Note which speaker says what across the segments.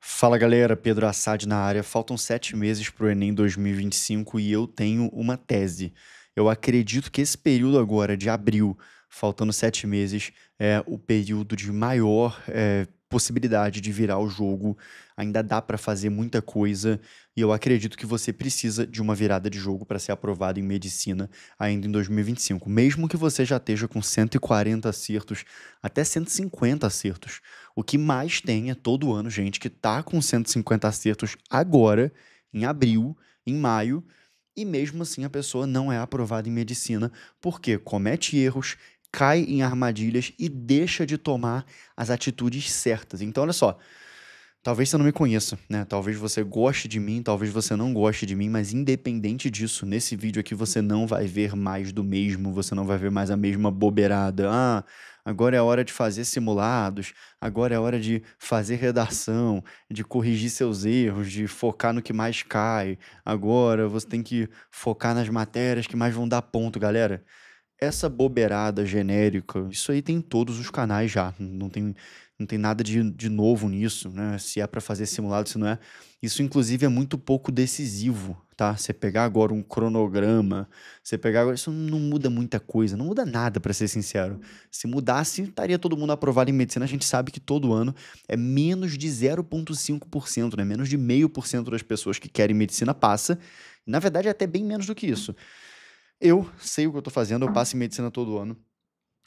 Speaker 1: Fala galera, Pedro Assad na área. Faltam 7 meses para o Enem 2025 e eu tenho uma tese. Eu acredito que esse período agora, de abril, faltando 7 meses, é o período de maior possibilidade de virar o jogo. Ainda dá para fazer muita coisa e eu acredito que você precisa de uma virada de jogo para ser aprovado em medicina ainda em 2025. Mesmo que você já esteja com 140 acertos, até 150 acertos. O que mais tem é todo ano gente que tá com 150 acertos agora, em abril, em maio, e mesmo assim a pessoa não é aprovada em medicina porque comete erros, cai em armadilhas e deixa de tomar as atitudes certas. Então, olha só, talvez você não me conheça, né? Talvez você goste de mim, talvez você não goste de mim, mas independente disso, nesse vídeo aqui você não vai ver mais do mesmo, você não vai ver mais a mesma bobeirada. Ah, agora é a hora de fazer simulados, agora é a hora de fazer redação, de corrigir seus erros, de focar no que mais cai. Agora você tem que focar nas matérias que mais vão dar ponto, galera. Essa bobeirada genérica, isso aí tem em todos os canais já, não tem nada de novo nisso, né? Se é para fazer simulado, se não é. Isso, inclusive, é muito pouco decisivo, tá? Você pegar agora um cronograma, você pegar agora, isso não muda muita coisa, não muda nada, para ser sincero. Se mudasse, estaria todo mundo aprovado em medicina. A gente sabe que todo ano é menos de 0,5%, né? Menos de 0,5% das pessoas que querem medicina passa. Na verdade, é até bem menos do que isso. Eu sei o que eu tô fazendo, eu passo em medicina todo ano.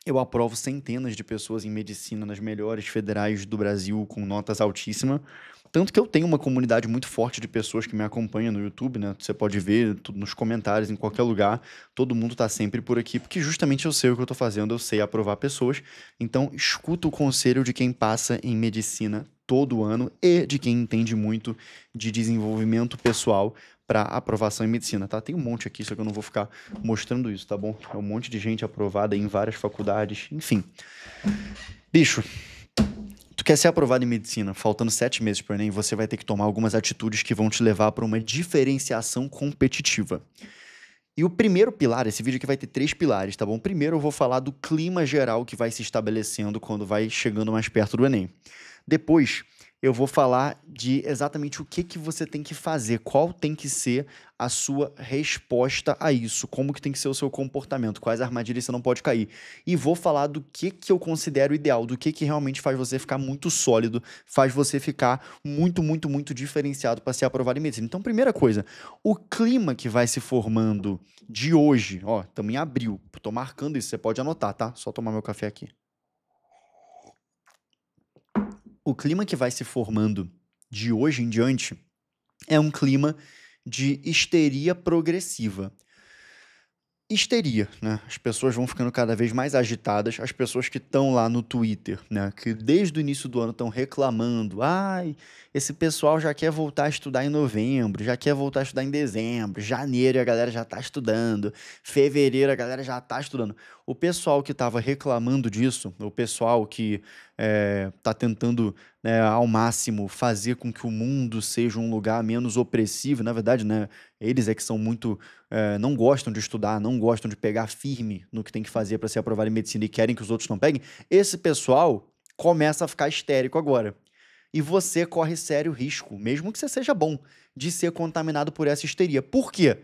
Speaker 1: Eu aprovo centenas de pessoas em medicina nas melhores federais do Brasil com notas altíssimas. Tanto que eu tenho uma comunidade muito forte de pessoas que me acompanham no YouTube, né? Você pode ver tudo nos comentários, em qualquer lugar. Todo mundo tá sempre por aqui, porque justamente eu sei o que eu tô fazendo, eu sei aprovar pessoas. Então, escuta o conselho de quem passa em medicina todo ano e de quem entende muito de desenvolvimento pessoal para aprovação em medicina, tá? Tem um monte aqui, só que eu não vou ficar mostrando isso, tá bom? É um monte de gente aprovada em várias faculdades, enfim. Bicho, tu quer ser aprovado em medicina, faltando 7 meses para o Enem, você vai ter que tomar algumas atitudes que vão te levar para uma diferenciação competitiva. E o primeiro pilar, esse vídeo aqui vai ter 3 pilares, tá bom? Primeiro eu vou falar do clima geral que vai se estabelecendo quando vai chegando mais perto do Enem. Depois, eu vou falar de exatamente o que você tem que fazer, qual tem que ser a sua resposta a isso, como que tem que ser o seu comportamento, quais armadilhas você não pode cair. E vou falar do que eu considero ideal, do que realmente faz você ficar muito sólido, faz você ficar muito, muito, muito diferenciado para ser aprovado em medicina. Então, primeira coisa, o clima que vai se formando de hoje, ó, estamos em abril, tô marcando isso, você pode anotar, tá? Só tomar meu café aqui. O clima que vai se formando de hoje em diante é um clima de histeria progressiva. Histeria, né? As pessoas vão ficando cada vez mais agitadas, as pessoas que estão lá no Twitter, né? Que desde o início do ano estão reclamando, ai, esse pessoal já quer voltar a estudar em novembro, já quer voltar a estudar em dezembro, janeiro a galera já está estudando, fevereiro a galera já está estudando. O pessoal que estava reclamando disso, o pessoal que está tentando, né, ao máximo fazer com que o mundo seja um lugar menos opressivo, na verdade, né, eles é que são muito não gostam de estudar, não gostam de pegar firme no que tem que fazer para ser aprovado em medicina e querem que os outros não peguem, esse pessoal começa a ficar histérico agora. E você corre sério risco, mesmo que você seja bom, de ser contaminado por essa histeria. Por quê?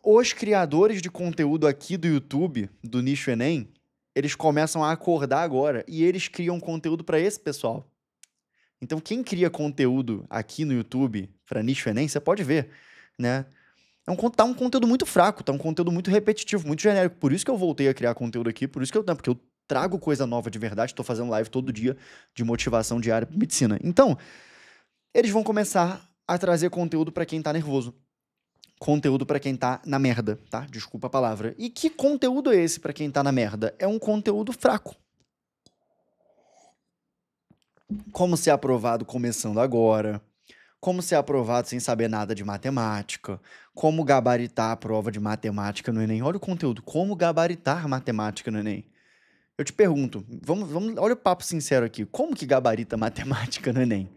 Speaker 1: Os criadores de conteúdo aqui do YouTube, do Nicho Enem, eles começam a acordar agora e eles criam conteúdo para esse pessoal. Então, quem cria conteúdo aqui no YouTube para Nicho Enem, você pode ver, né? Tá um conteúdo muito fraco, tá um conteúdo muito repetitivo, muito genérico. Por isso que eu voltei a criar conteúdo aqui, por isso que porque eu trago coisa nova de verdade, tô fazendo live todo dia de motivação diária para medicina. Então, eles vão começar a trazer conteúdo para quem tá nervoso. Conteúdo para quem tá na merda, tá? Desculpa a palavra. E que conteúdo é esse para quem tá na merda? É um conteúdo fraco. Como ser aprovado começando agora, como ser aprovado sem saber nada de matemática, como gabaritar a prova de matemática no Enem. Olha o conteúdo, como gabaritar matemática no Enem. Eu te pergunto, olha o papo sincero aqui, como que gabarita matemática no Enem?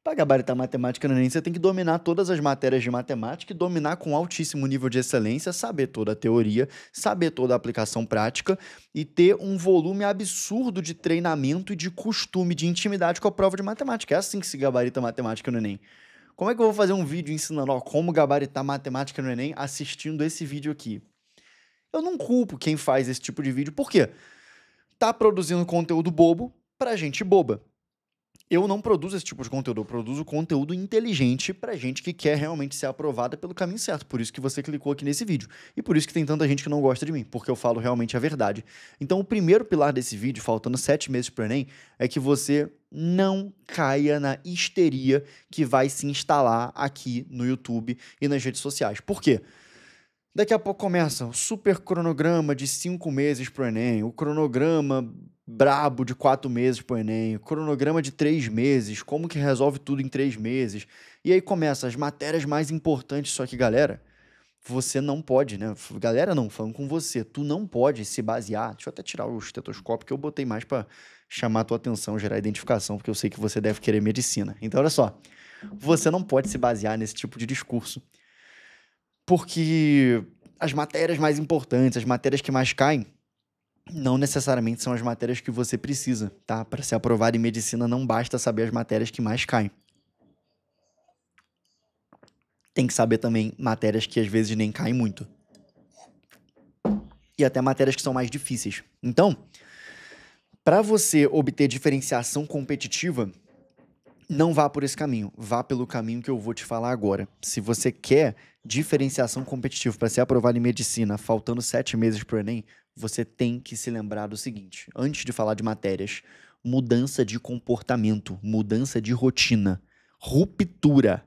Speaker 1: Para gabaritar matemática no Enem, você tem que dominar todas as matérias de matemática e dominar com altíssimo nível de excelência, saber toda a teoria, saber toda a aplicação prática e ter um volume absurdo de treinamento e de costume, de intimidade com a prova de matemática. É assim que se gabarita matemática no Enem. Como é que eu vou fazer um vídeo ensinando como gabaritar matemática no Enem assistindo esse vídeo aqui? Eu não culpo quem faz esse tipo de vídeo, por quê? Tá produzindo conteúdo bobo pra gente boba. Eu não produzo esse tipo de conteúdo, eu produzo conteúdo inteligente pra gente que quer realmente ser aprovada pelo caminho certo. Por isso que você clicou aqui nesse vídeo. E por isso que tem tanta gente que não gosta de mim, porque eu falo realmente a verdade. Então, o primeiro pilar desse vídeo, faltando 7 meses pro Enem, é que você não caia na histeria que vai se instalar aqui no YouTube e nas redes sociais. Por quê? Daqui a pouco começa o super cronograma de 5 meses pro Enem, o cronograma brabo de 4 meses pro Enem, o cronograma de 3 meses, como que resolve tudo em 3 meses. E aí começa as matérias mais importantes, só que, galera, você não pode, né? Galera não, falando com você, tu não pode se basear. Deixa eu até tirar o estetoscópio que eu botei mais para chamar a tua atenção, gerar identificação, porque eu sei que você deve querer medicina. Então, olha só, você não pode se basear nesse tipo de discurso. Porque as matérias mais importantes, as matérias que mais caem, não necessariamente são as matérias que você precisa, tá? Para ser aprovado em medicina, não basta saber as matérias que mais caem. Tem que saber também matérias que às vezes nem caem muito. E até matérias que são mais difíceis. Então, para você obter diferenciação competitiva, não vá por esse caminho, vá pelo caminho que eu vou te falar agora. Se você quer diferenciação competitiva para ser aprovado em medicina, faltando 7 meses para o Enem, você tem que se lembrar do seguinte, antes de falar de matérias, mudança de comportamento, mudança de rotina, ruptura.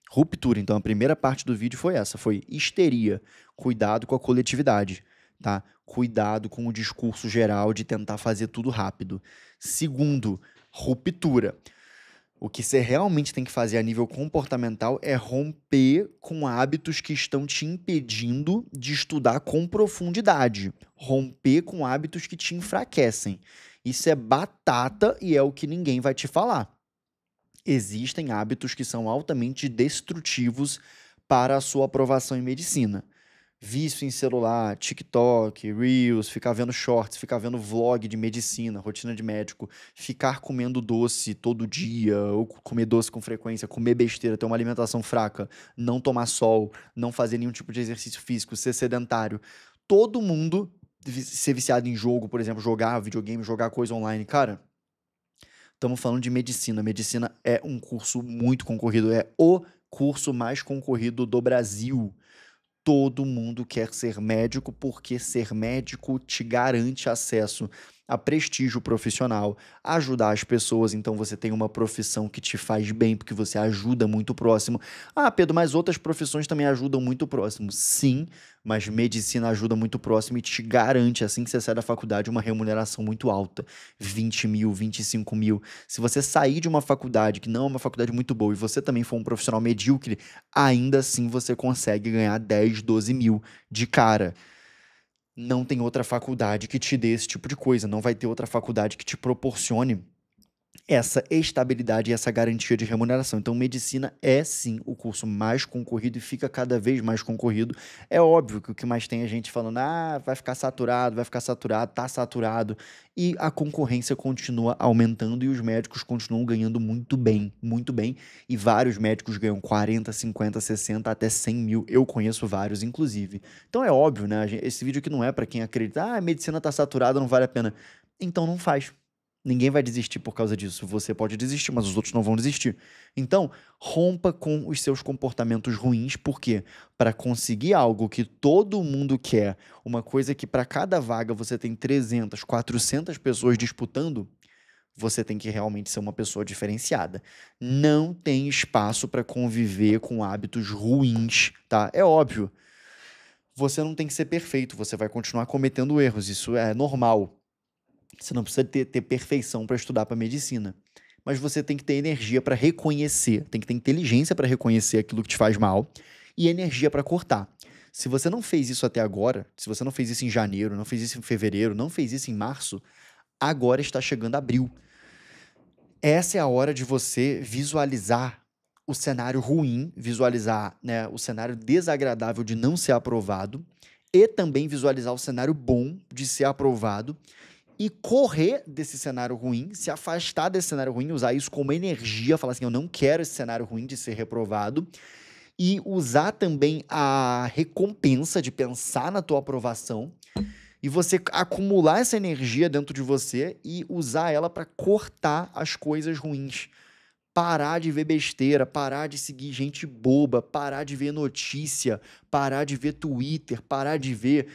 Speaker 1: Ruptura, então a primeira parte do vídeo foi essa, foi histeria, cuidado com a coletividade, tá? Cuidado com o discurso geral de tentar fazer tudo rápido. Segundo, ruptura. O que você realmente tem que fazer a nível comportamental é romper com hábitos que estão te impedindo de estudar com profundidade. Romper com hábitos que te enfraquecem. Isso é batata e é o que ninguém vai te falar. Existem hábitos que são altamente destrutivos para a sua aprovação em medicina. Vício em celular, TikTok, Reels, ficar vendo shorts, ficar vendo vlog de medicina, rotina de médico, ficar comendo doce todo dia, ou comer doce com frequência, comer besteira, ter uma alimentação fraca, não tomar sol, não fazer nenhum tipo de exercício físico, ser sedentário. Todo mundo ser viciado em jogo, por exemplo, jogar videogame, jogar coisa online. Cara, estamos falando de medicina. Medicina é um curso muito concorrido, é o curso mais concorrido do Brasil. Todo mundo quer ser médico porque ser médico te garante acesso a prestígio profissional, ajudar as pessoas, então você tem uma profissão que te faz bem porque você ajuda muito próximo. Ah, Pedro, mas outras profissões também ajudam muito próximo. Sim, mas medicina ajuda muito próximo e te garante, assim que você sai da faculdade, uma remuneração muito alta. 20 mil, 25 mil. Se você sair de uma faculdade que não é uma faculdade muito boa e você também for um profissional medíocre, ainda assim você consegue ganhar 10, 12 mil de cara. Não tem outra faculdade que te dê esse tipo de coisa, não vai ter outra faculdade que te proporcione essa estabilidade e essa garantia de remuneração. Então, medicina é sim o curso mais concorrido e fica cada vez mais concorrido. É óbvio que o que mais tem é gente falando, vai ficar saturado, tá saturado. E a concorrência continua aumentando e os médicos continuam ganhando muito bem, muito bem. E vários médicos ganham 40, 50, 60, até 100 mil. Eu conheço vários, inclusive. Então é óbvio, né? Esse vídeo aqui não é para quem acredita, a medicina tá saturada, não vale a pena. Então não faz. Ninguém vai desistir por causa disso. Você pode desistir, mas os outros não vão desistir. Então, rompa com os seus comportamentos ruins, porque para conseguir algo que todo mundo quer, uma coisa que para cada vaga você tem 300, 400 pessoas disputando, você tem que realmente ser uma pessoa diferenciada. Não tem espaço para conviver com hábitos ruins, tá? É óbvio. Você não tem que ser perfeito, você vai continuar cometendo erros, isso é normal. Você não precisa ter perfeição para estudar para medicina. Mas você tem que ter energia para reconhecer, tem que ter inteligência para reconhecer aquilo que te faz mal e energia para cortar. Se você não fez isso até agora, se você não fez isso em janeiro, não fez isso em fevereiro, não fez isso em março, agora está chegando abril. essa é a hora de você visualizar o cenário ruim, visualizar, né, o cenário desagradável de não ser aprovado e também visualizar o cenário bom de ser aprovado e correr desse cenário ruim, se afastar desse cenário ruim, usar isso como energia, falar assim, eu não quero esse cenário ruim de ser reprovado, e usar também a recompensa de pensar na tua aprovação e você acumular essa energia dentro de você e usar ela para cortar as coisas ruins. Parar de ver besteira, parar de seguir gente boba, parar de ver notícia, parar de ver Twitter, parar de ver,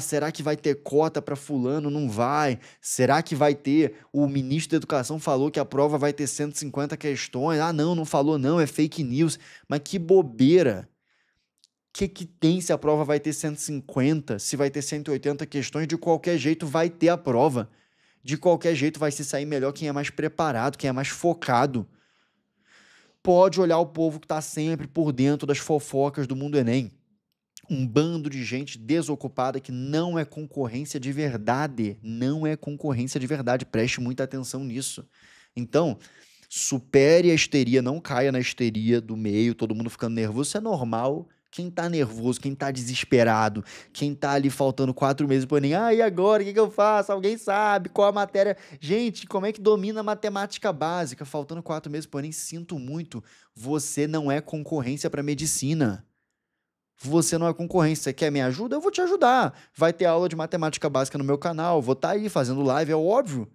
Speaker 1: será que vai ter cota para fulano? Não vai. Será que vai ter? O ministro da Educação falou que a prova vai ter 150 questões. Não falou não, é fake news. Mas que bobeira. O que tem se a prova vai ter 150, se vai ter 180 questões? De qualquer jeito vai ter a prova. De qualquer jeito vai se sair melhor quem é mais preparado, quem é mais focado. Pode olhar o povo que está sempre por dentro das fofocas do mundo Enem. Um bando de gente desocupada que não é concorrência de verdade. Não é concorrência de verdade. Preste muita atenção nisso. Então, supere a histeria, não caia na histeria do meio, todo mundo ficando nervoso. Isso é normal. Quem tá nervoso, quem tá desesperado, quem tá ali faltando 4 meses pro Enem, e agora, o que eu faço? Alguém sabe qual a matéria? Gente, como é que domina a matemática básica? Faltando 4 meses pro Enem, sinto muito, você não é concorrência para medicina. Você não é concorrência. Você quer minha ajuda? Eu vou te ajudar. Vai ter aula de matemática básica no meu canal, vou estar aí fazendo live, é óbvio.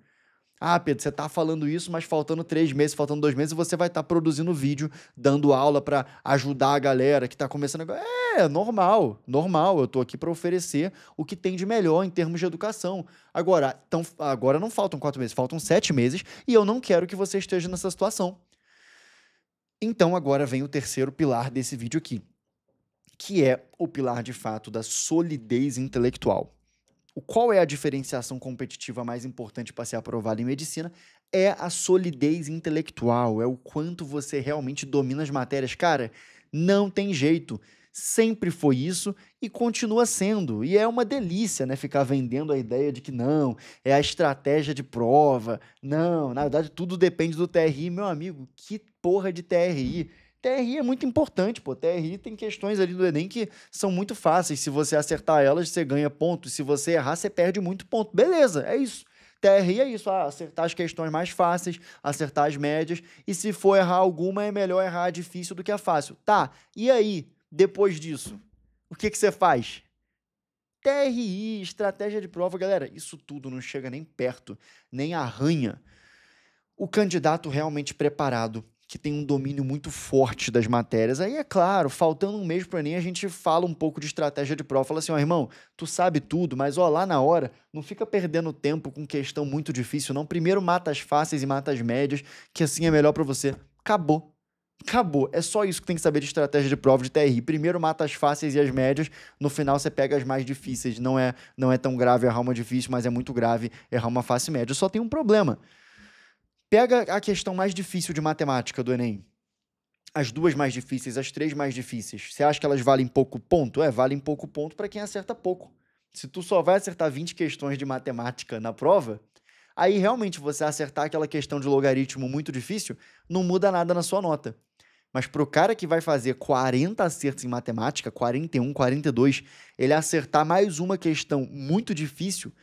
Speaker 1: Pedro, você tá falando isso, mas faltando 3 meses, faltando 2 meses, você vai estar produzindo vídeo, dando aula para ajudar a galera que tá começando agora. Normal, normal. Eu tô aqui para oferecer o que tem de melhor em termos de educação. Agora não faltam 4 meses, faltam 7 meses e eu não quero que você esteja nessa situação. Então agora vem o terceiro pilar desse vídeo aqui, que é o pilar de fato da solidez intelectual. Qual é a diferenciação competitiva mais importante para ser aprovado em medicina? É a solidez intelectual, é o quanto você realmente domina as matérias. Cara, não tem jeito. Sempre foi isso e continua sendo. E é uma delícia, né? Ficar vendendo a ideia de que não, é a estratégia de prova. Não, na verdade, tudo depende do TRI. Meu amigo, que porra de TRI? TRI é muito importante, pô. TRI tem questões ali do Enem que são muito fáceis. Se você acertar elas, você ganha ponto. Se você errar, você perde muito ponto. Beleza, é isso. TRI é isso, acertar as questões mais fáceis, acertar as médias. E se for errar alguma, é melhor errar a difícil do que a fácil. Tá, e aí, depois disso, o que você faz? TRI, estratégia de prova, galera, isso tudo não chega nem perto, nem arranha o candidato realmente preparado, que tem um domínio muito forte das matérias. Aí, é claro, faltando um mês para o Enem, a gente fala um pouco de estratégia de prova. Fala assim, irmão, tu sabe tudo, mas lá na hora, não fica perdendo tempo com questão muito difícil, não. Primeiro mata as fáceis e mata as médias, que assim é melhor para você. Acabou. Acabou. É só isso que tem que saber de estratégia de prova de TRI. Primeiro mata as fáceis e as médias, no final você pega as mais difíceis. Não é tão grave errar uma difícil, mas é muito grave errar uma fácil e média. Só tem um problema. Pega a questão mais difícil de matemática do Enem. As 2 mais difíceis, as 3 mais difíceis. Você acha que elas valem pouco ponto? Valem pouco ponto para quem acerta pouco. Se tu só vai acertar 20 questões de matemática na prova, aí realmente você acertar aquela questão de logaritmo muito difícil, não muda nada na sua nota. Mas pro cara que vai fazer 40 acertos em matemática, 41, 42, ele acertar mais uma questão muito difícil,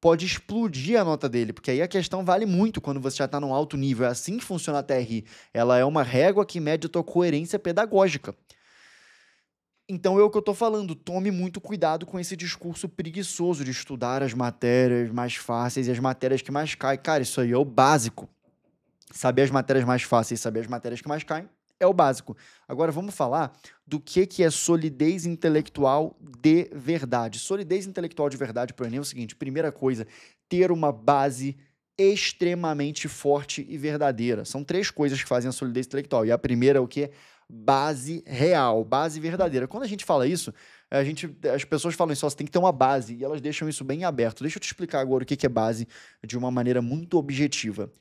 Speaker 1: pode explodir a nota dele, porque aí a questão vale muito quando você já está num alto nível. É assim que funciona a TRI. Ela é uma régua que mede a tua coerência pedagógica. Então é o que eu estou falando, tome muito cuidado com esse discurso preguiçoso de estudar as matérias mais fáceis e as matérias que mais caem. Cara, isso aí é o básico. Saber as matérias mais fáceis e saber as matérias que mais caem é o básico. Agora vamos falar do que é solidez intelectual de verdade. Solidez intelectual de verdade para o Enem é o seguinte, primeira coisa, ter uma base extremamente forte e verdadeira. São 3 coisas que fazem a solidez intelectual. E a primeira é o quê? Base real, base verdadeira. Quando a gente fala isso, as pessoas falam isso, você tem que ter uma base, e elas deixam isso bem aberto. Deixa eu te explicar agora o que é base de uma maneira muito objetiva.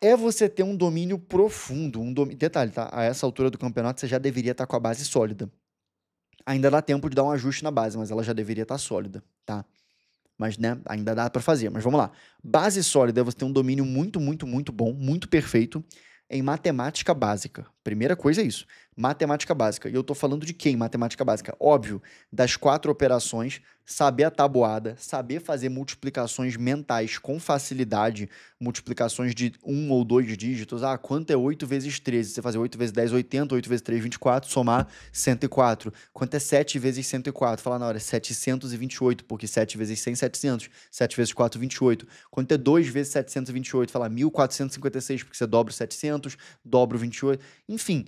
Speaker 1: É você ter um domínio profundo, detalhe, tá? A essa altura do campeonato você já deveria estar com a base sólida. Ainda dá tempo de dar um ajuste na base, mas ela já deveria estar sólida, tá? mas, né, ainda dá para fazer. Mas vamos lá. Base sólida é você ter um domínio muito, muito, muito bom, muito perfeito em matemática básica. Primeira coisa é isso, matemática básica. E eu estou falando de quê em matemática básica? Óbvio, das 4 operações, saber a tabuada, saber fazer multiplicações mentais com facilidade, multiplicações de 1 ou 2 dígitos. Ah, quanto é 8 vezes 13? Você fazer 8 vezes 10, 80, 8 vezes 3, 24, somar 104. Quanto é 7 vezes 104? Fala na hora, 728, porque 7 vezes 100, 700. 7 vezes 4, 28. Quanto é 2 vezes 728? Fala 1456, porque você dobra o 700, dobra o 28. Enfim,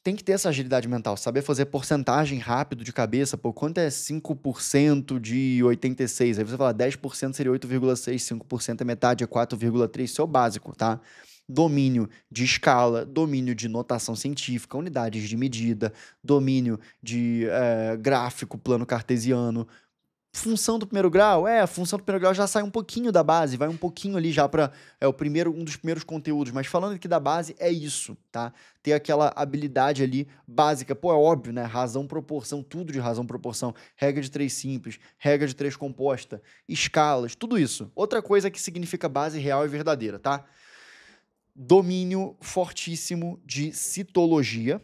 Speaker 1: tem que ter essa agilidade mental, saber fazer porcentagem rápido de cabeça. Pô, quanto é 5% de 86? Aí você fala, 10% seria 8,6, 5% é metade, é 4,3. Isso é o básico, tá? Domínio de escala, domínio de notação científica, unidades de medida, domínio de gráfico, plano cartesiano. Função do primeiro grau? A função do primeiro grau já sai um pouquinho da base, vai um pouquinho ali já para um dos primeiros conteúdos, mas falando aqui da base, é isso, tá? Ter aquela habilidade ali básica, pô, é óbvio, né? Razão, proporção, tudo de razão, proporção, regra de 3 simples, regra de 3 composta, escalas, tudo isso. Outra coisa que significa base real e verdadeira, tá? Domínio fortíssimo de citologia,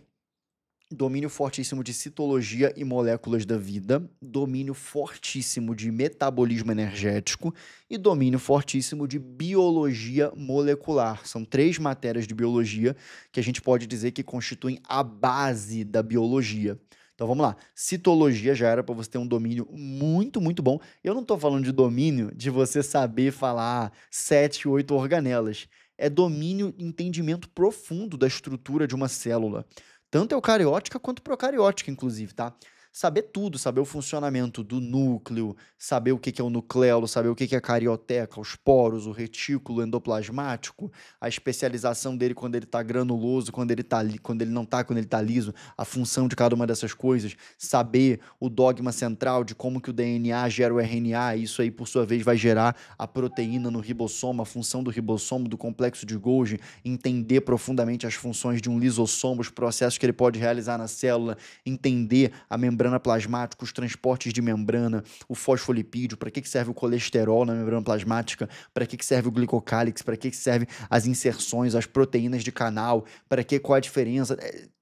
Speaker 1: domínio fortíssimo de citologia e moléculas da vida, domínio fortíssimo de metabolismo energético e domínio fortíssimo de biologia molecular. São 3 matérias de biologia que a gente pode dizer que constituem a base da biologia. Então vamos lá, citologia já era para você ter um domínio muito, muito bom. Eu não estou falando de domínio de você saber falar 7, 8 organelas. É domínio, entendimento profundo da estrutura de uma célula, tanto eucariótica quanto procariótica, inclusive, tá? Saber tudo, saber o funcionamento do núcleo, saber o que é o nucleolo, saber o que é a carioteca, os poros, o retículo endoplasmático, a especialização dele quando ele está granuloso, quando ele não está, quando ele está liso, a função de cada uma dessas coisas, saber o dogma central de como que o DNA gera o RNA, e isso aí, por sua vez, vai gerar a proteína no ribossomo, a função do ribossomo, do complexo de Golgi, entender profundamente as funções de um lisossomo, os processos que ele pode realizar na célula, entender a membrana plasmática, os transportes de membrana, o fosfolipídio, para que serve o colesterol na membrana plasmática, para que serve o glicocálix, para que serve as inserções, as proteínas de canal, qual a diferença,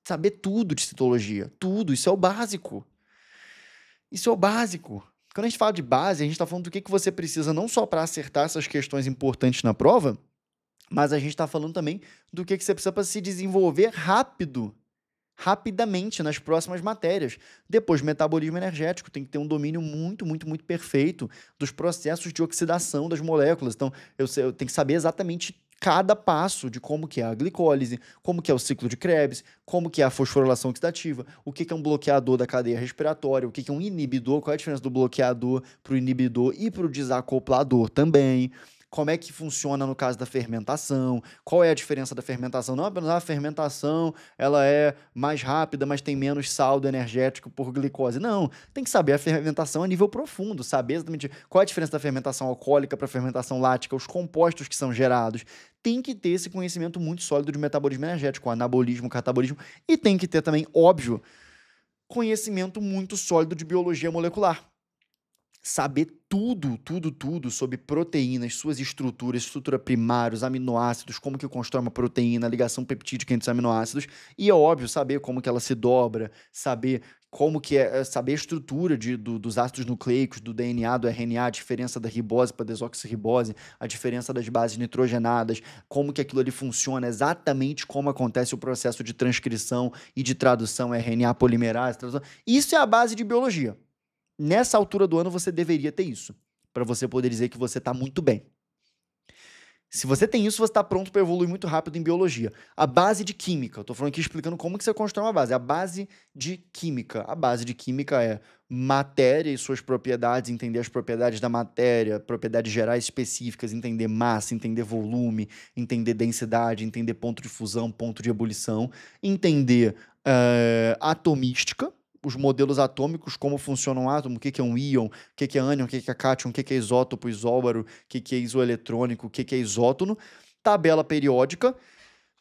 Speaker 1: saber tudo de citologia, tudo, isso é o básico. Isso é o básico. Quando a gente fala de base, a gente está falando do que você precisa não só para acertar essas questões importantes na prova, mas a gente está falando também do que você precisa para se desenvolver rapidamente nas próximas matérias. Depois, metabolismo energético, tem que ter um domínio muito, muito, muito perfeito dos processos de oxidação das moléculas. Então, eu tenho que saber exatamente cada passo de como que é a glicólise, como que é o ciclo de Krebs, como que é a fosforilação oxidativa, o que é um bloqueador da cadeia respiratória, o que é um inibidor, qual é a diferença do bloqueador para o inibidor e para o desacoplador também. Como é que funciona no caso da fermentação, qual é a diferença da fermentação. Não apenas a fermentação, ela é mais rápida, mas tem menos saldo energético por glicose. Não, tem que saber a fermentação a nível profundo, saber exatamente qual é a diferença da fermentação alcoólica para a fermentação lática, os compostos que são gerados. Tem que ter esse conhecimento muito sólido de metabolismo energético, anabolismo, catabolismo, e tem que ter também, óbvio, conhecimento muito sólido de biologia molecular. Saber tudo sobre proteínas, suas estruturas, estrutura primária, os aminoácidos, como que constrói uma proteína, a ligação peptídica entre os aminoácidos, e é óbvio, saber como que ela se dobra, saber como que saber a estrutura dos ácidos nucleicos, do DNA, do RNA, a diferença da ribose para desoxirribose, a diferença das bases nitrogenadas, como que aquilo ali funciona, exatamente como acontece o processo de transcrição e de tradução, RNA polimerase, tradução. Isso é a base de biologia. Nessa altura do ano, você deveria ter isso, para você poder dizer que você está muito bem. Se você tem isso, você está pronto para evoluir muito rápido em biologia. A base de química, eu estou falando aqui explicando como que você constrói uma base. A base de química. A base de química é matéria e suas propriedades, entender as propriedades da matéria, propriedades gerais específicas, entender massa, entender volume, entender densidade, entender ponto de fusão, ponto de ebulição, entender atomística, os modelos atômicos, como funciona um átomo, o que é um íon, o que é ânion, o que é cátion, o que é isótopo, isóbaro, o que é isoeletrônico, o que é isótono, tabela periódica.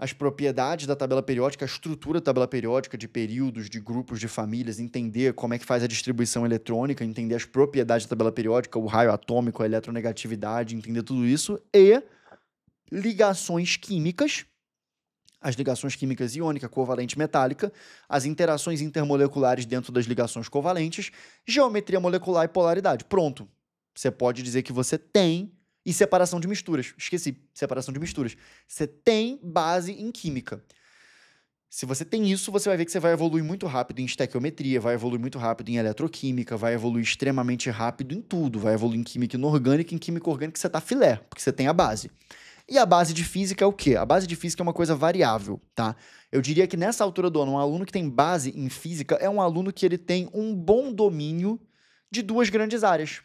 Speaker 1: as propriedades da tabela periódica, a estrutura da tabela periódica de períodos, de grupos, de famílias, entender como é que faz a distribuição eletrônica, entender as propriedades da tabela periódica, o raio atômico, a eletronegatividade, entender tudo isso, e ligações químicas, as ligações químicas iônica, covalente, metálica, as interações intermoleculares dentro das ligações covalentes, geometria molecular e polaridade. Pronto. Você pode dizer que você tem. E separação de misturas. Esqueci, separação de misturas. Você tem base em química. Se você tem isso, você vai ver que você vai evoluir muito rápido em estequiometria, vai evoluir muito rápido em eletroquímica, vai evoluir extremamente rápido em tudo. Vai evoluir em química inorgânica, em química orgânica você tá filé, porque você tem a base. E a base de física é o quê? A base de física é uma coisa variável, tá? Eu diria que nessa altura do ano, um aluno que tem base em física é um aluno que ele tem um bom domínio de duas grandes áreas.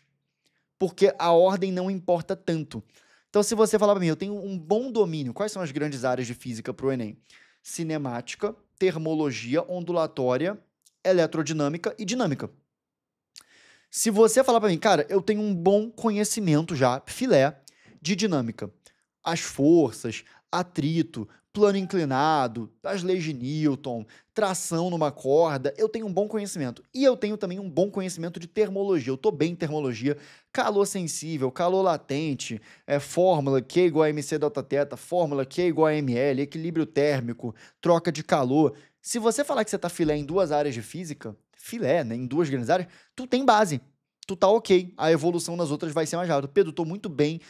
Speaker 1: Porque a ordem não importa tanto. Então, se você falar para mim, eu tenho um bom domínio, quais são as grandes áreas de física para o Enem? Cinemática, termologia, ondulatória, eletrodinâmica e dinâmica. Se você falar para mim, cara, eu tenho um bom conhecimento já, filé, de dinâmica. As forças, atrito, plano inclinado, as leis de Newton, tração numa corda, eu tenho um bom conhecimento. E eu tenho também um bom conhecimento de termologia. Eu estou bem em termologia, calor sensível, calor latente, fórmula Q igual a mc delta θ, fórmula Q igual a ml, equilíbrio térmico, troca de calor. Se você falar que você está filé em duas áreas de física, filé, né, em duas grandes áreas, tu tem base. Tu tá ok, a evolução nas outras vai ser mais rápida. Pedro, tô muito bem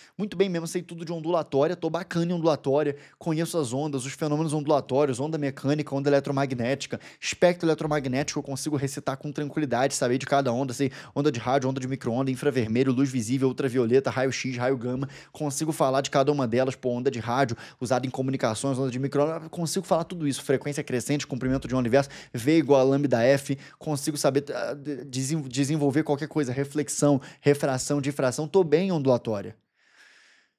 Speaker 1: mesmo, sei tudo de ondulatória, tô bacana em ondulatória, conheço as ondas, os fenômenos ondulatórios, onda mecânica, onda eletromagnética, espectro eletromagnético, eu consigo recitar com tranquilidade, saber de cada onda, sei onda de rádio, onda de micro-onda, infravermelho, luz visível, ultravioleta, raio-x, raio gama, consigo falar de cada uma delas, pô, onda de rádio, usada em comunicações, onda de micro-onda, consigo falar tudo isso, frequência crescente, comprimento de onda inverso, V igual a lambda F, consigo saber desenvolver qualquer coisa, reflexão, refração, difração, tô bem em ondulatória.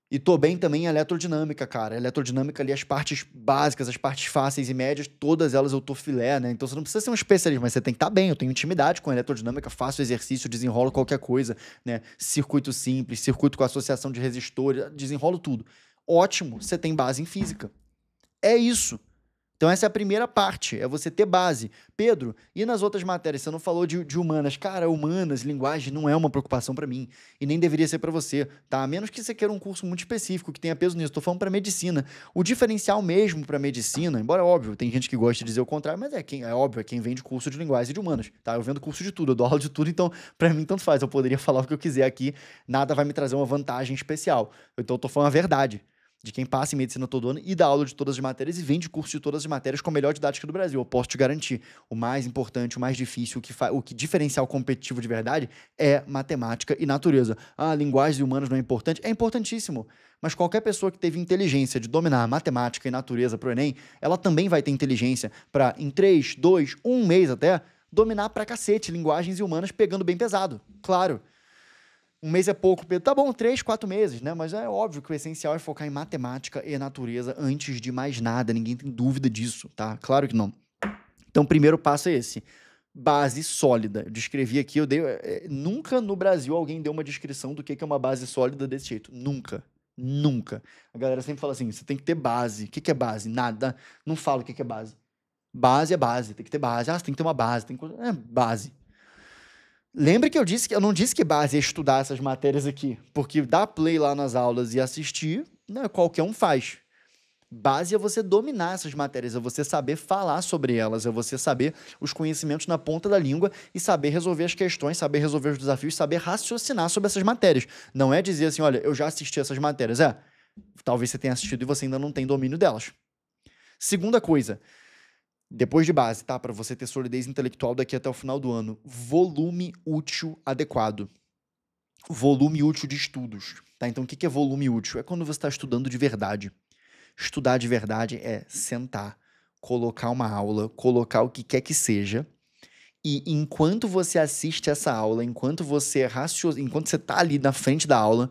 Speaker 1: E tô bem também em eletrodinâmica, cara. Eletrodinâmica ali, as partes básicas, as partes fáceis e médias, todas elas eu tô filé, né? Então você não precisa ser um especialista, mas você tem que estar bem. Eu tenho intimidade com a eletrodinâmica, faço exercício, desenrolo qualquer coisa, né? Circuito simples, circuito com associação de resistores, desenrolo tudo. Ótimo, você tem base em física. É isso. Então essa é a primeira parte, é você ter base. Pedro, e nas outras matérias? Você não falou de humanas. Cara, humanas, linguagem não é uma preocupação para mim. E nem deveria ser para você, tá? A menos que você queira um curso muito específico, que tenha peso nisso. Tô falando para medicina. O diferencial mesmo para medicina, embora óbvio, tem gente que gosta de dizer o contrário, mas é óbvio, é quem vende curso de linguagem e de humanas, tá? Eu vendo curso de tudo, eu dou aula de tudo, então para mim tanto faz. Eu poderia falar o que eu quiser aqui, nada vai me trazer uma vantagem especial. Então eu tô falando a verdade. De quem passa em medicina todo ano e dá aula de todas as matérias e vende curso de todas as matérias com a melhor didática do Brasil. Eu posso te garantir. O mais importante, o mais difícil, o que diferencial competitivo de verdade é matemática e natureza. Ah, linguagens e humanos não é importante? É importantíssimo. Mas qualquer pessoa que teve inteligência de dominar matemática e natureza pro Enem, ela também vai ter inteligência para, em 3, 2, 1 mês até, dominar pra cacete linguagens e humanas pegando bem pesado. Claro. Um mês é pouco, Pedro. Tá bom, 3, 4 meses, né? Mas é óbvio que o essencial é focar em matemática e natureza antes de mais nada. Ninguém tem dúvida disso, tá? Claro que não. Então, o primeiro passo é esse. Base sólida. Eu descrevi aqui, nunca no Brasil alguém deu uma descrição do que é uma base sólida desse jeito. Nunca. Nunca. A galera sempre fala assim, você tem que ter base. O que é base? Nada. Não fala o que é base. Base é base. Tem que ter base. Ah, você tem que ter uma base. Base. Lembre que eu não disse que base é estudar essas matérias aqui, porque dar play lá nas aulas e assistir, né, qualquer um faz. Base é você dominar essas matérias, é você saber falar sobre elas, é você saber os conhecimentos na ponta da língua e saber resolver as questões, saber resolver os desafios, saber raciocinar sobre essas matérias. Não é dizer assim, olha, eu já assisti essas matérias. Talvez você tenha assistido e você ainda não tem domínio delas. Segunda coisa, depois de base, tá? Para você ter solidez intelectual daqui até o final do ano. Volume útil adequado. Volume útil de estudos, tá? Então, o que é volume útil? É quando você está estudando de verdade. Estudar de verdade é sentar, colocar uma aula, colocar o que quer que seja, e enquanto você assiste essa aula, enquanto você está ali na frente da aula,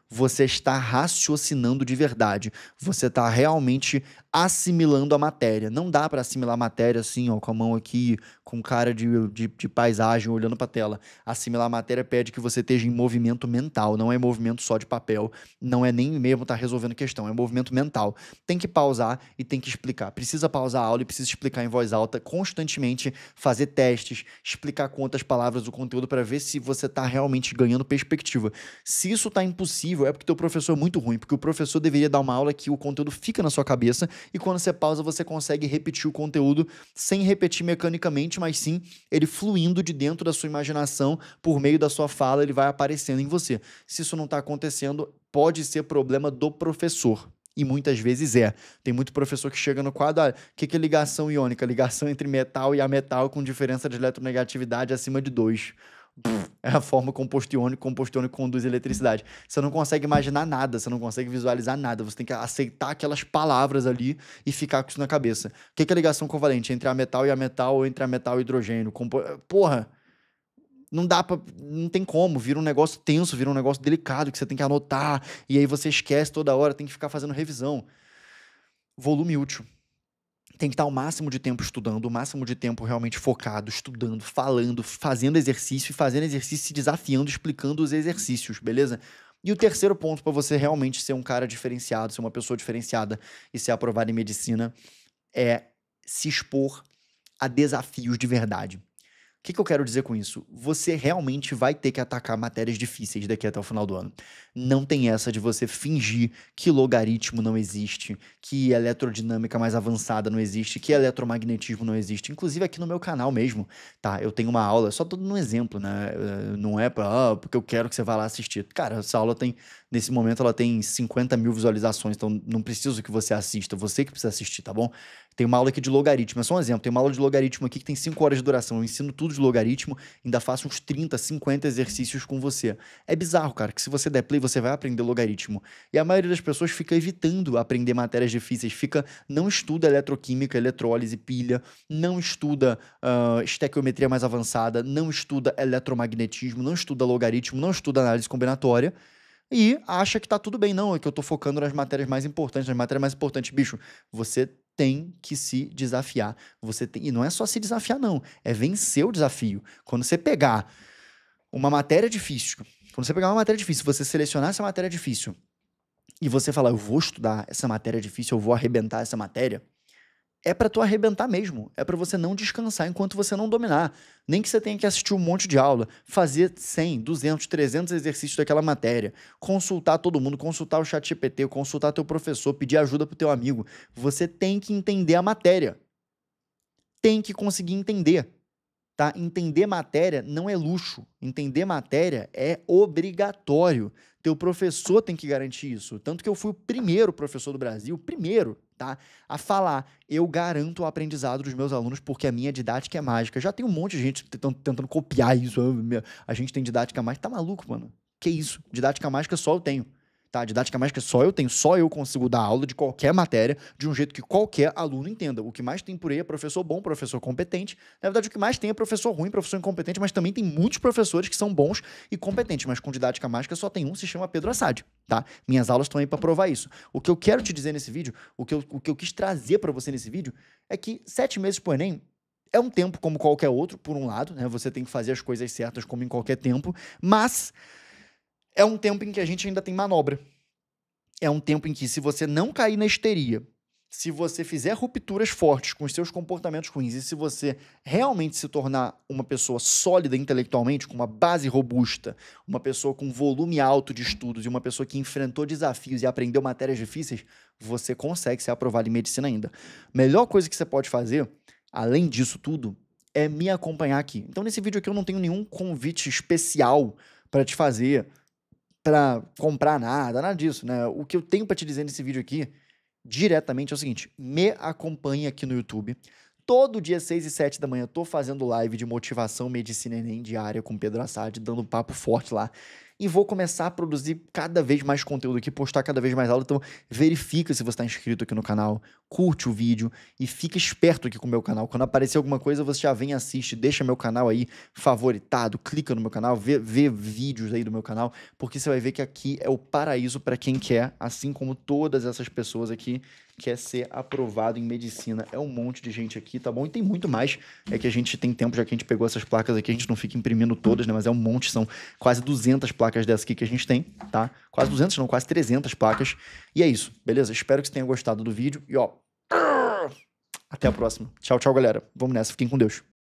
Speaker 1: você está raciocinando de verdade. Você está realmente assimilando a matéria. Não dá para assimilar a matéria assim, ó, com a mão aqui, com cara de paisagem, olhando para a tela. Assimilar a matéria pede que você esteja em movimento mental, não é movimento só de papel, não é nem mesmo estar resolvendo questão, é movimento mental. Tem que pausar e tem que explicar. Precisa pausar a aula e precisa explicar em voz alta constantemente, fazer testes, explicar com outras palavras o conteúdo para ver se você está realmente ganhando perspectiva. Se isso está impossível, é porque o teu professor é muito ruim, porque o professor deveria dar uma aula que o conteúdo fica na sua cabeça e quando você pausa, você consegue repetir o conteúdo sem repetir mecanicamente, mas sim ele fluindo de dentro da sua imaginação, por meio da sua fala, ele vai aparecendo em você. Se isso não está acontecendo, pode ser problema do professor. E muitas vezes é. Tem muito professor que chega no quadro, o que é ligação iônica? Ligação entre metal e ametal com diferença de eletronegatividade acima de 2. É a forma composto iônico conduz eletricidade. Você não consegue imaginar nada, você não consegue visualizar nada, você tem que aceitar aquelas palavras ali e ficar com isso na cabeça. O que é ligação covalente? Entre ametal e ametal ou entre ametal e hidrogênio? Porra, não dá pra. Não tem como, vira um negócio tenso, vira um negócio delicado que você tem que anotar, e aí você esquece toda hora, tem que ficar fazendo revisão. Volume útil. Tem que estar o máximo de tempo estudando, o máximo de tempo realmente focado, estudando, falando, fazendo exercício se desafiando, explicando os exercícios, beleza? E o terceiro ponto para você realmente ser um cara diferenciado, ser uma pessoa diferenciada e ser aprovado em medicina é se expor a desafios de verdade. O que eu quero dizer com isso? Você realmente vai ter que atacar matérias difíceis daqui até o final do ano. Não tem essa de você fingir que logaritmo não existe, que eletrodinâmica mais avançada não existe, que eletromagnetismo não existe. Inclusive aqui no meu canal mesmo, tá? Eu tenho uma aula, só tô dando um exemplo, né? Não é porque eu quero que você vá lá assistir. Cara, essa aula tem, nesse momento, ela tem 50 mil visualizações, então não preciso que você assista, você que precisa assistir, tá bom? Tem uma aula aqui de logaritmo, é só um exemplo. Tem uma aula de logaritmo aqui que tem 5 horas de duração. Eu ensino tudo de logaritmo, ainda faço uns 30, 50 exercícios com você. É bizarro, cara, que se você der play, você vai aprender logaritmo. E a maioria das pessoas fica evitando aprender matérias difíceis, não estuda eletroquímica, eletrólise, pilha, não estuda estequiometria mais avançada, não estuda eletromagnetismo, não estuda logaritmo, não estuda análise combinatória, e acha que tá tudo bem. Não, é que eu tô focando nas matérias mais importantes, bicho, você tem que se desafiar. E não é só se desafiar, não. É vencer o desafio. Quando você pegar uma matéria difícil, você selecionar essa matéria difícil e você falar, eu vou estudar essa matéria difícil, eu vou arrebentar essa matéria, é pra tu arrebentar mesmo. É pra você não descansar enquanto você não dominar. Nem que você tenha que assistir um monte de aula, fazer 100, 200, 300 exercícios daquela matéria, consultar todo mundo, consultar o ChatGPT, consultar teu professor, pedir ajuda pro teu amigo. Você tem que entender a matéria. Tem que conseguir entender. Tá? Entender matéria não é luxo. Entender matéria é obrigatório. Teu professor tem que garantir isso. Tanto que eu fui o primeiro professor do Brasil, tá, a falar, eu garanto o aprendizado dos meus alunos porque a minha didática é mágica. Já tem um monte de gente tentando copiar isso. A gente tem didática mágica. Tá maluco, mano? Que isso? Didática mágica só eu tenho. Tá? Didática mágica só eu tenho, só eu consigo dar aula de qualquer matéria de um jeito que qualquer aluno entenda. O que mais tem por aí é professor bom, professor competente. Na verdade, o que mais tem é professor ruim, professor incompetente, mas também tem muitos professores que são bons e competentes, mas com didática mágica só tem um, se chama Pedro Assad, tá? Minhas aulas estão aí para provar isso. O que eu quero te dizer nesse vídeo, o que eu quis trazer para você nesse vídeo, é que 7 meses pro Enem é um tempo como qualquer outro, por um lado, né? Você tem que fazer as coisas certas como em qualquer tempo, mas é um tempo em que a gente ainda tem manobra. É um tempo em que, se você não cair na histeria, se você fizer rupturas fortes com os seus comportamentos ruins e se você realmente se tornar uma pessoa sólida intelectualmente, com uma base robusta, uma pessoa com volume alto de estudos e uma pessoa que enfrentou desafios e aprendeu matérias difíceis, você consegue ser aprovado em medicina ainda. Melhor coisa que você pode fazer, além disso tudo, é me acompanhar aqui. Então, nesse vídeo aqui eu não tenho nenhum convite especial para te fazer, para comprar nada disso, né? O que eu tenho para te dizer nesse vídeo aqui, diretamente, é o seguinte: me acompanhe aqui no YouTube. Todo dia, 6 e 7 da manhã, eu tô fazendo live de motivação, medicina Enem diária com Pedro Assad, dando um papo forte lá. e vou começar a produzir cada vez mais conteúdo aqui, postar cada vez mais aula. Então, verifica se você está inscrito aqui no canal, curte o vídeo e fica esperto aqui com o meu canal. Quando aparecer alguma coisa, você já vem, assiste, deixa meu canal aí favoritado, clica no meu canal, vê vídeos aí do meu canal, porque você vai ver que aqui é o paraíso para quem quer, assim como todas essas pessoas aqui, quer ser aprovado em medicina. É um monte de gente aqui, tá bom? E tem muito mais, é que a gente tem tempo, já que a gente pegou essas placas aqui, a gente não fica imprimindo todas, né? Mas é um monte, são quase 200 placas dessas aqui que a gente tem, tá? Quase 200, não, quase 300 placas. E é isso, beleza? Espero que você tenha gostado do vídeo e ó, até a próxima. Tchau, tchau, galera. Vamos nessa, fiquem com Deus.